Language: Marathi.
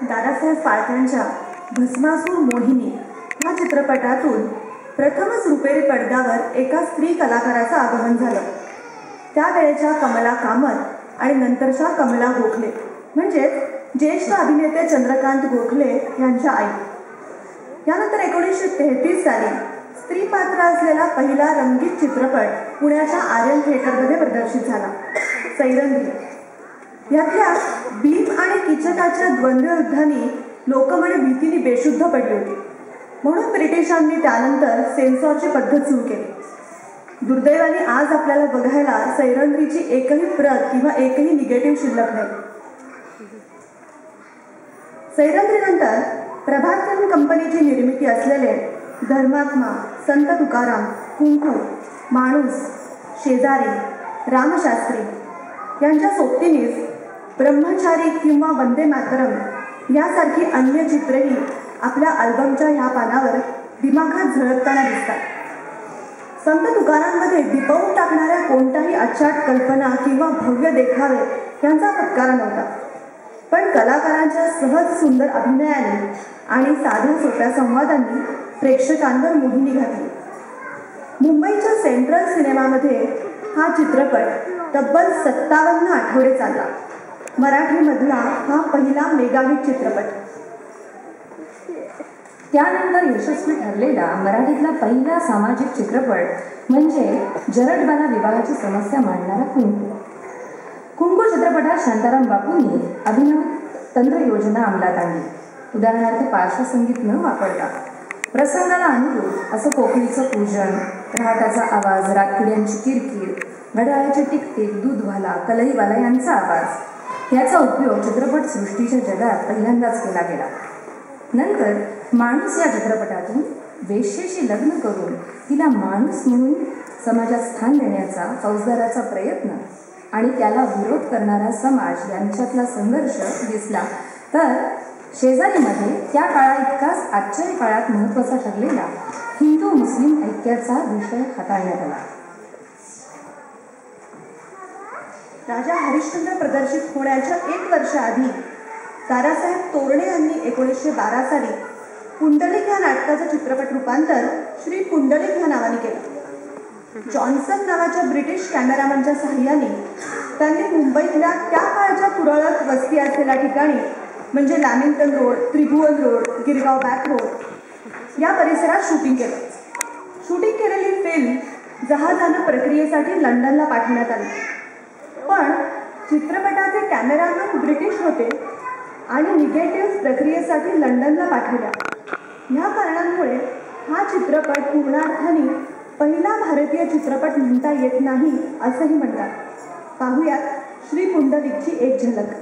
दादासाहेब फाळकेंच्या भस्मासूर मोहिनी या चित्रपटातून प्रथमच रुपेरी पडद्यावर एका स्त्री कलाकाराचं आगमन झालं. त्यावेळेच्या कमला कामत आणि नंतरच्या कमला गोखले म्हणजेच ज्येष्ठ अभिनेते चंद्रकांत गोखले यांच्या आई. यानंतर 1933 साली स्त्री पात्र असलेला पहिला रंगीत चित्रपट पुण्याच्या आर्यन थिएटरमध्ये प्रदर्शित झाला, सैरंगी. यातल्या भीम आणि कीचकाच्या द्वंद्वयुद्धाने लोकमने भीतीने बेशुद्ध पडली होती, म्हणून ब्रिटिशांनी त्यानंतर सेन्सॉरची पद्धत सुरू केली. दुर्दैवाने आज आपल्याला बघायला सैरंध्रीची एकही प्रत किंवा एकही निगेटिव्ह शिल्लक नाही. सैरंध्रीनंतर प्रभात फिल्म कंपनीची निर्मिती असलेले धर्मात्मा, संत तुकाराम, कुंकू, माणूस, शेजारी, रामशास्त्री यांच्या सोबतीनेच ब्रह्मचारी किंवा वंदे मातरम यासारखी अन्य चित्रेही आपल्या अल्बमच्या ह्या पानावर दिमाखात झळकताना दिसतात. संत तुकारांमध्ये दिपवून टाकणाऱ्या कोणत्याही अचाट कल्पना किंवा भव्य देखावे यांचा फटकारा नव्हता, पण कलाकारांच्या सहज सुंदर अभिनयाने आणि साध्या सोप्या संवादांनी प्रेक्षकांवर मोहिनी घातली. मुंबईच्या सेंट्रल सिनेमामध्ये हा चित्रपट तब्बल 57 आठवडे चालला. मराठीमधला हा पहिला मेगाहिट चित्रपट. त्यानंतर यशस्वी ठरलेला मराठीतला पहिला सामाजिक चित्रपट म्हणजे जरडबाला विभागाची समस्या मांडणारा कुंकू. कुंकू चित्रपटात शांताराम बापूंनी अभिनव तंत्रयोजना अंमलात आणली. उदाहरणार्थ पार्श्वसंगीत न वापरता प्रसंगाला अनुरूप असं कोकिळीचं पूजन, रहाटाचा आवाज, रातकिड्यांची किरकिर, घड्याळाचे टिकटिक, दूधवाला, कलईवाला यांचा आवाज याचा उपयोग चित्रपटसृष्टीच्या जगात पहिल्यांदाच केला गेला. नंतर माणूस या चित्रपटातून वेश्येशी लग्न करून तिला माणूस म्हणून समाजात स्थान देण्याचा फौजदाराचा प्रयत्न आणि त्याला विरोध करणारा समाज यांच्यातला संघर्ष दिसला. तर शेजारीमध्ये त्या काळाइतकाच आजच्या काळात महत्त्वाचा ठरलेला हिंदू मुस्लिम ऐक्याचा विषय हाताळण्यात आला. राजा हरिश्चंद्र प्रदर्शित होण्याच्या 1 वर्ष आधी दादासाहेब तोरणे यांनी 1912 साली पुंडलिक या नाटकाचं चित्रपट रूपांतर श्री पुंडलिक या नावाने केलं. जॉन्सन नावाच्या ब्रिटिश कॅमेरामनच्या सहाय्याने त्यांनी मुंबईतल्या त्या काळच्या तुरळक वस्ती असलेल्या ठिकाणी म्हणजे लॅमिंग्टन रोड, त्रिभुवन रोड, गिरगाव बॅक रोड या परिसरात शूटिंग केलं. शूटिंग केलेली फिल्म जहाजानं प्रक्रियेसाठी लंडनला पाठवण्यात आली, पण चित्रपटाचे कॅमेरामन ब्रिटिश होते आणि निगेटिव्ह प्रक्रियेसाठी लंडनला पाठवल्या. ह्या कारणांमुळे हा चित्रपट पूर्णार्थाने पहिला भारतीय चित्रपट म्हणता येत नाही असंही म्हणतात. पाहुयात श्री पुंडलिकची एक झलक.